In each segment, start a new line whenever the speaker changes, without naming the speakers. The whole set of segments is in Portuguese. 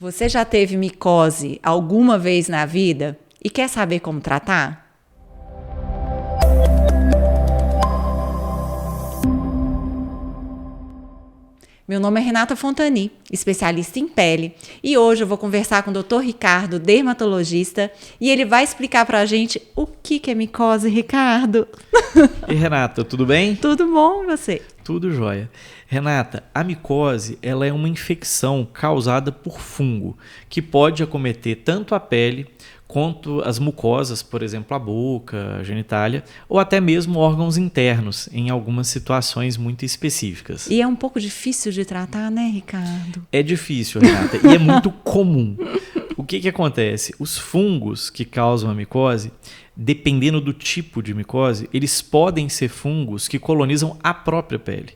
Você já teve micose alguma vez na vida e quer saber como tratar? Meu nome é Renata Fontani, especialista em pele, e hoje eu vou conversar com o Dr. Ricardo, dermatologista, e ele vai explicar pra gente o que é micose, Ricardo.
E Renata, tudo bem?
Tudo bom, você?
Tudo jóia. Renata, a micose ela é uma infecção causada por fungo, que pode acometer tanto a pele quanto as mucosas, por exemplo, a boca, a genitália, ou até mesmo órgãos internos, em algumas situações muito específicas.
E é um pouco difícil de tratar, né, Ricardo?
É difícil, Renata, e é muito comum. O que acontece? Os fungos que causam a micose, dependendo do tipo de micose, eles podem ser fungos que colonizam a própria pele.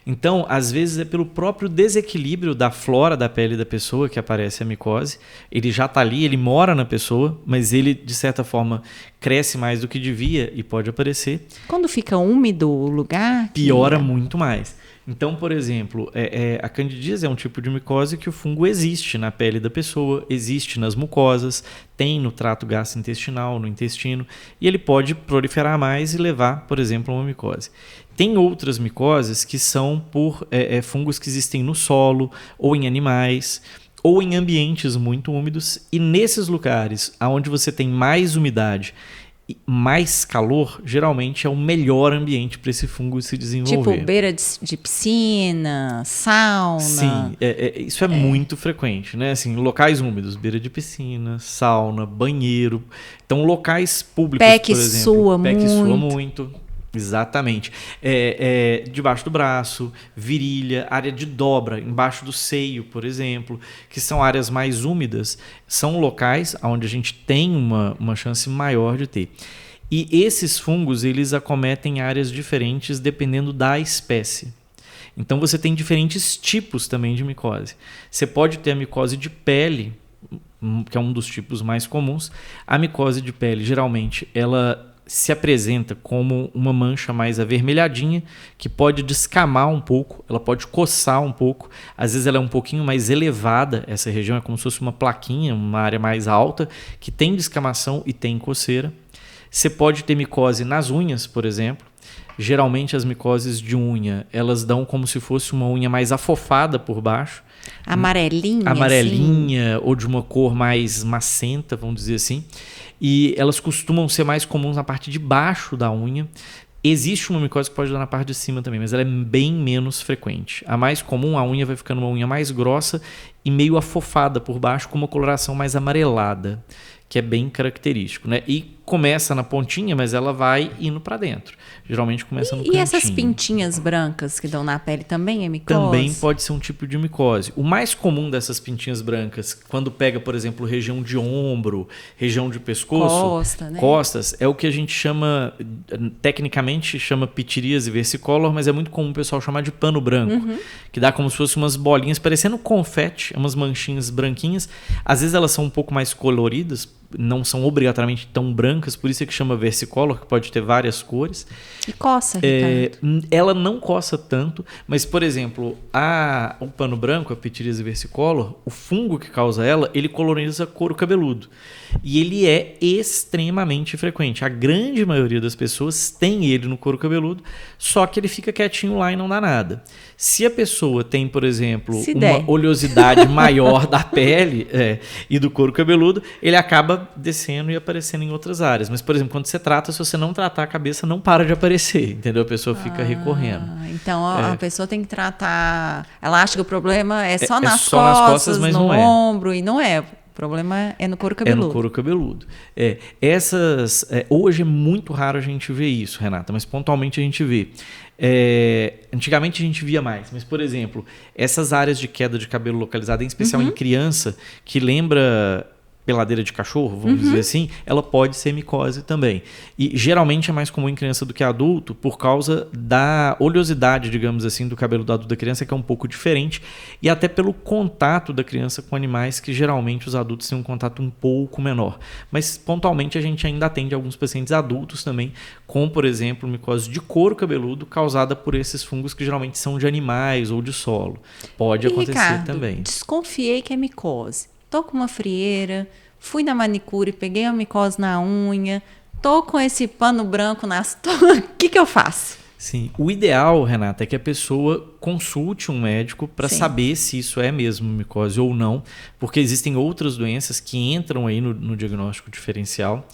Então, às vezes é pelo próprio desequilíbrio da flora da pele da pessoa que aparece a micose. Ele já está ali, ele mora na pessoa, mas ele, de certa forma, cresce mais do que devia e pode aparecer.
Quando fica úmido o lugar...
Piora muito mais. Então, por exemplo, a candidíase é um tipo de micose que o fungo existe na pele da pessoa, existe nas mucosas, tem no trato gastrointestinal, no intestino, e ele pode proliferar mais e levar, por exemplo, a uma micose. Tem outras micoses que são por fungos que existem no solo ou em animais ou em ambientes muito úmidos, e nesses lugares onde você tem mais umidade e mais calor, geralmente é o melhor ambiente para esse fungo se desenvolver.
Tipo beira de piscina, sauna.
Sim, isso é muito frequente, né? Assim, locais úmidos, beira de piscina, sauna, banheiro. Então, locais públicos,
Pé que
por exemplo.
sua
Pé que
muito.
sua muito. Exatamente. Debaixo do braço, virilha, área de dobra, embaixo do seio, por exemplo, que são áreas mais úmidas, são locais onde a gente tem uma chance maior de ter. E esses fungos, eles acometem áreas diferentes dependendo da espécie. Então você tem diferentes tipos também de micose. Você pode ter a micose de pele, que é um dos tipos mais comuns. A micose de pele, geralmente, ela se apresenta como uma mancha mais avermelhadinha, que pode descamar um pouco, ela pode coçar um pouco, às vezes ela é um pouquinho mais elevada, essa região é como se fosse uma plaquinha, uma área mais alta, que tem descamação e tem coceira. Você pode ter micose nas unhas, por exemplo. Geralmente as micoses de unha, elas dão como se fosse uma unha mais afofada por baixo.
Amarelinha,
assim. Ou de uma cor mais macenta, vamos dizer assim. E elas costumam ser mais comuns na parte de baixo da unha. Existe uma micose que pode dar na parte de cima também, mas ela é bem menos frequente. A mais comum, a unha vai ficando uma unha mais grossa e meio afofada por baixo, com uma coloração mais amarelada, que é bem característico, né? E começa na pontinha, mas ela vai indo para dentro. Geralmente começa no cantinho.
E essas pintinhas brancas que dão na pele também é micose?
Também pode ser um tipo de micose. O mais comum dessas pintinhas brancas, quando pega, por exemplo, região de ombro, região de pescoço, costas, é o que a gente chama, tecnicamente chama pitiríase versicolor, mas é muito comum o pessoal chamar de pano branco, que dá como se fossem umas bolinhas, parecendo confete, umas manchinhas branquinhas. Às vezes elas são um pouco mais coloridas, não são obrigatoriamente tão brancas, por isso é que chama versicolor, que pode ter várias cores.
E coça, Ricardo?
Ela não coça tanto, mas, por exemplo, o pano branco, a pitiríase versicolor, o fungo que causa ela, ele coloniza couro cabeludo. E ele é extremamente frequente. A grande maioria das pessoas tem ele no couro cabeludo, só que ele fica quietinho lá e não dá nada. Se a pessoa tem, por exemplo, uma oleosidade maior da pele e do couro cabeludo, ele acaba descendo e aparecendo em outras áreas. Mas, por exemplo, quando você trata, se você não tratar a cabeça, não para de aparecer, entendeu? A pessoa fica recorrendo.
Então, a pessoa tem que tratar... Ela acha que o problema é só nas
costas, mas
no
não
ombro, e não é. O problema é no couro cabeludo.
É no couro cabeludo. Hoje é muito raro a gente ver isso, Renata, mas pontualmente a gente vê. Antigamente a gente via mais, mas, por exemplo, essas áreas de queda de cabelo localizada, em especial em criança, que lembra peladeira de cachorro, vamos dizer assim, ela pode ser micose também. E geralmente é mais comum em criança do que adulto por causa da oleosidade, digamos assim, do cabelo do adulto da criança, que é um pouco diferente, e até pelo contato da criança com animais, que geralmente os adultos têm um contato um pouco menor. Mas pontualmente a gente ainda atende alguns pacientes adultos também com, por exemplo, micose de couro cabeludo causada por esses fungos que geralmente são de animais ou de solo. Pode acontecer
Ricardo,
também.
Desconfiei que é micose. tô com uma frieira, fui na manicure, peguei uma micose na unha, tô com esse pano branco nas... O que eu faço?
Sim, o ideal, Renata, é que a pessoa consulte um médico para saber se isso é mesmo micose ou não, porque existem outras doenças que entram aí no diagnóstico diferencial.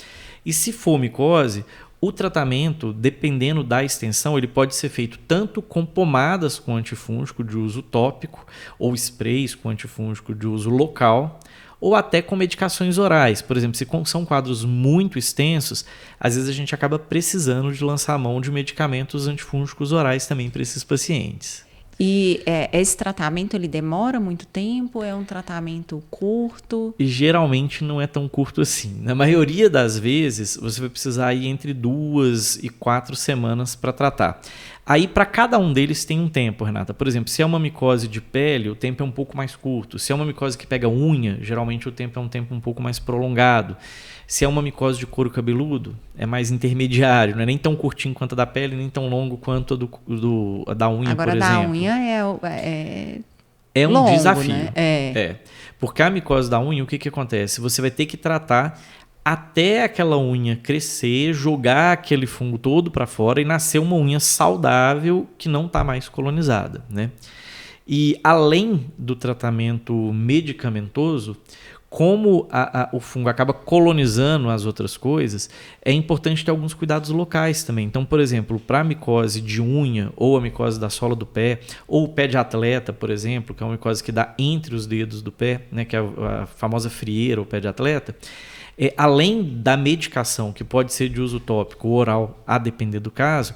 E se for micose, o tratamento, dependendo da extensão, ele pode ser feito tanto com pomadas com antifúngico de uso tópico ou sprays com antifúngico de uso local, ou até com medicações orais. Por exemplo, se são quadros muito extensos, às vezes a gente acaba precisando de lançar a mão de medicamentos antifúngicos orais também para esses pacientes.
E esse tratamento, ele demora muito tempo? É um tratamento curto?
E geralmente não é tão curto assim. Na maioria das vezes, você vai precisar ir entre 2 e 4 semanas para tratar. Aí, para cada um deles tem um tempo, Renata. Por exemplo, se é uma micose de pele, o tempo é um pouco mais curto. Se é uma micose que pega unha, geralmente o tempo é um tempo um pouco mais prolongado. Se é uma micose de couro cabeludo, é mais intermediário. Não é nem tão curtinho quanto a da pele, nem tão longo quanto a da unha,
agora,
por exemplo.
Agora, da unha
é um
longo,
desafio.
Né?
Porque a micose da unha, o que acontece? Você vai ter que tratar até aquela unha crescer, jogar aquele fungo todo para fora e nascer uma unha saudável que não está mais colonizada, né? E além do tratamento medicamentoso, como o fungo acaba colonizando as outras coisas, é importante ter alguns cuidados locais também. Então, por exemplo, para a micose de unha ou a micose da sola do pé, ou o pé de atleta, por exemplo, que é uma micose que dá entre os dedos do pé, né, que é a famosa frieira ou pé de atleta, além da medicação, que pode ser de uso tópico ou oral, a depender do caso,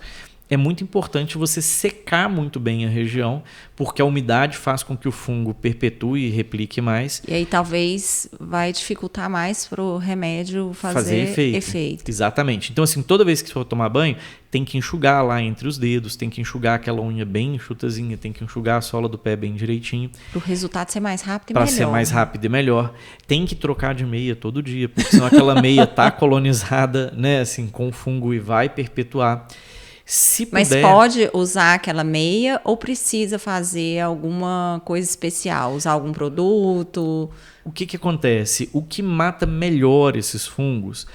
é muito importante você secar muito bem a região, porque a umidade faz com que o fungo perpetue e replique mais.
E aí talvez vai dificultar mais para o remédio fazer efeito.
Exatamente. Então, assim, toda vez que você for tomar banho, tem que enxugar lá entre os dedos, tem que enxugar aquela unha bem enxutazinha, tem que enxugar a sola do pé bem direitinho.
Para o resultado ser mais rápido e melhor.
Para ser mais rápido e melhor. Tem que trocar de meia todo dia, porque senão aquela meia está colonizada, né, assim, com o fungo e vai perpetuar.
Mas pode usar aquela meia ou precisa fazer alguma coisa especial? Usar algum produto?
O que acontece? O que mata melhor esses fungos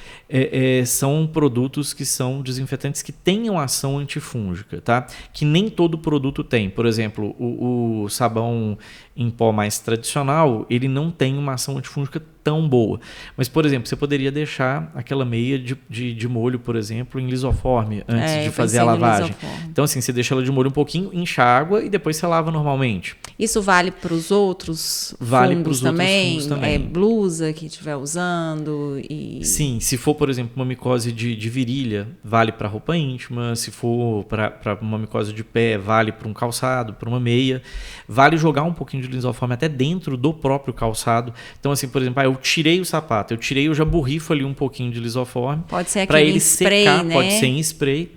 são produtos que são desinfetantes que tenham ação antifúngica, tá? Que nem todo produto tem. Por exemplo, o sabão em pó mais tradicional, ele não tem uma ação antifúngica tão boa. Mas, por exemplo, você poderia deixar aquela meia de molho, por exemplo, em lisoforme antes de fazer a lavagem. Então, assim, você deixa ela de molho um pouquinho, enxágua e depois você lava normalmente.
Isso vale para os outros fungos também? Blusa que estiver usando?
Sim, se for, por exemplo, uma micose de virilha, vale para roupa íntima. Se for para uma micose de pé, vale para um calçado, para uma meia. Vale jogar um pouquinho de lisoforme até dentro do próprio calçado. Então, assim, por exemplo, eu tirei o sapato, eu já borrifo ali um pouquinho de lisoforme.
Pode ser aquele
ele
spray,
secar,
né?
Pode ser em spray,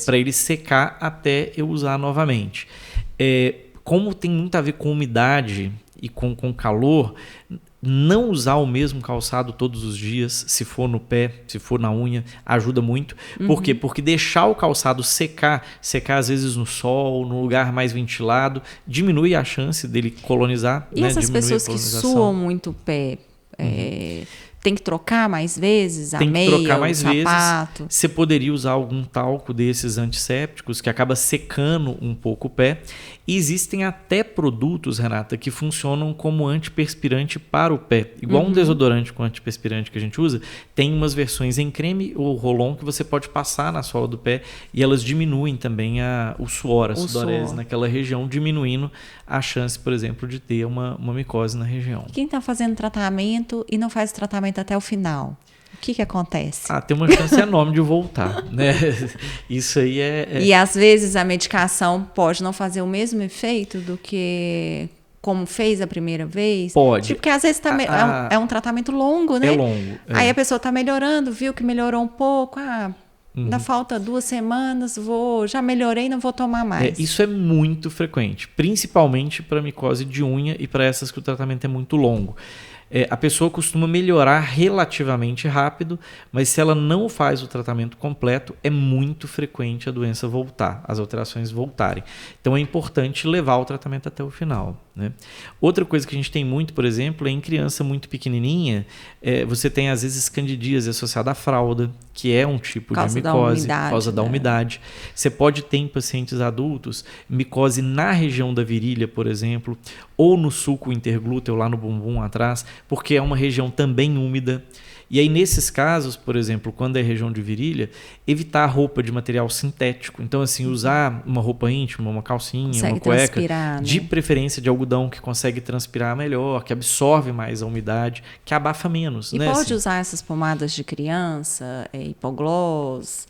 para ele secar até eu usar novamente. Como tem muito a ver com umidade e com calor, não usar o mesmo calçado todos os dias, se for no pé, se for na unha, ajuda muito. Por quê? Porque deixar o calçado secar às vezes no sol, num lugar mais ventilado, diminui a chance dele colonizar.
E essas pessoas que suam muito o pé, tem que trocar mais vezes a meia,
tem que trocar mais
sapato?
Vezes. Você poderia usar algum talco desses antissépticos que acaba secando um pouco o pé. E existem até produtos, Renata, que funcionam como antiperspirante para o pé. Igual um desodorante com antiperspirante que a gente usa, tem umas versões em creme ou rolon que você pode passar na sola do pé e elas diminuem também o suor, a sudorese naquela região, diminuindo a chance, por exemplo, de ter uma micose na região.
Quem está fazendo tratamento e não faz o tratamento até o final, o que acontece?
Tem uma chance enorme de voltar, né? Isso aí
E às vezes a medicação pode não fazer o mesmo efeito do que como fez a primeira vez?
Pode.
Porque às vezes é um tratamento longo, né?
É longo.
Aí a pessoa está melhorando, viu que melhorou um pouco, ainda falta 2 semanas, já melhorei, não vou tomar mais.
Isso é muito frequente, principalmente para micose de unha e para essas que o tratamento é muito longo. a pessoa costuma melhorar relativamente rápido, mas se ela não faz o tratamento completo, é muito frequente a doença voltar, as alterações voltarem. Então é importante levar o tratamento até o final, né? Outra coisa que a gente tem muito, por exemplo, é em criança muito pequenininha, você tem às vezes candidíase associada à fralda, que é um tipo de micose por causa da umidade. Você pode ter em pacientes adultos micose na região da virilha, por exemplo, ou no sulco interglúteo, lá no bumbum atrás, porque é uma região também úmida. E aí, nesses casos, por exemplo, quando é região de virilha, evitar roupa de material sintético. Então, assim, usar uma roupa íntima, uma calcinha, uma cueca, de preferência de algodão, que consegue transpirar melhor, que absorve mais a umidade, que abafa menos.
E
né,
pode
assim.
usar essas pomadas de criança, hipoglós,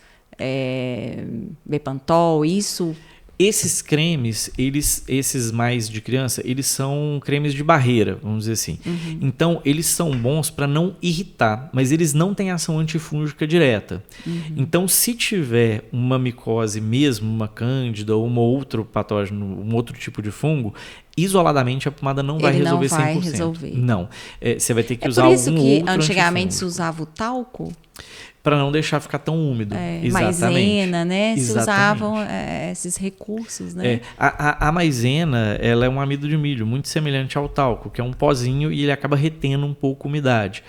Bepantol, isso...
Esses cremes, esses mais de criança, eles são cremes de barreira, vamos dizer assim. Então, eles são bons para não irritar, mas eles não têm ação antifúngica direta. Então, se tiver uma micose mesmo, uma cândida ou um outro patógeno, um outro tipo de fungo, isoladamente a pomada não vai resolver 100%.
Não vai resolver.
Não. Você vai ter que usar algum outro
antifúngico. Por isso que antigamente
antifúngico.
se usava o talco?
Para não deixar ficar tão úmido. Exatamente.
Maisena, né?
Exatamente.
Se usavam esses recursos, né?
A maisena, ela é um amido de milho, muito semelhante ao talco, que é um pozinho e ele acaba retendo um pouco a umidade.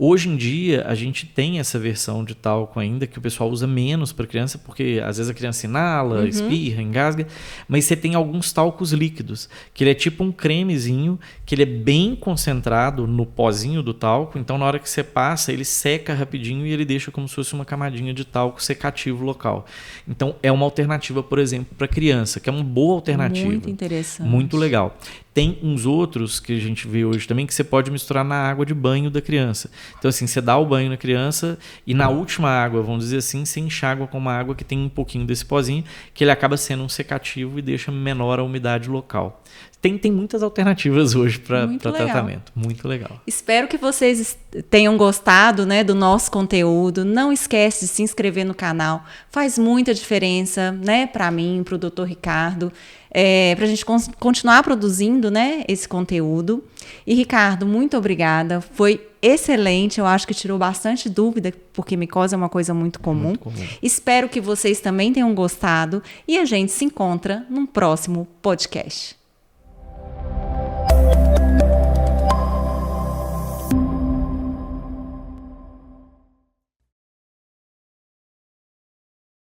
Hoje em dia, a gente tem essa versão de talco ainda, que o pessoal usa menos para criança, porque às vezes a criança inala, espirra, engasga, mas você tem alguns talcos líquidos, que ele é tipo um cremezinho, que ele é bem concentrado no pozinho do talco, então na hora que você passa, ele seca rapidinho e ele deixa como se fosse uma camadinha de talco secativo local. Então é uma alternativa, por exemplo, para criança, que é uma boa alternativa.
Muito interessante.
Muito legal. Tem uns outros que a gente vê hoje também que você pode misturar na água de banho da criança. Então, assim, você dá o banho na criança e na última água, vamos dizer assim, você enxágua com uma água que tem um pouquinho desse pozinho, que ele acaba sendo um secativo e deixa menor a umidade local. Tem muitas alternativas hoje para tratamento. Muito legal.
Espero que vocês tenham gostado, né, do nosso conteúdo. Não esquece de se inscrever no canal. Faz muita diferença, né, para mim, para o Dr. Ricardo, para a gente continuar produzindo, né, esse conteúdo. E, Ricardo, muito obrigada. Foi excelente. Eu acho que tirou bastante dúvida, porque micose é uma coisa muito comum.
Muito comum.
Espero que vocês também tenham gostado. E a gente se encontra num próximo podcast.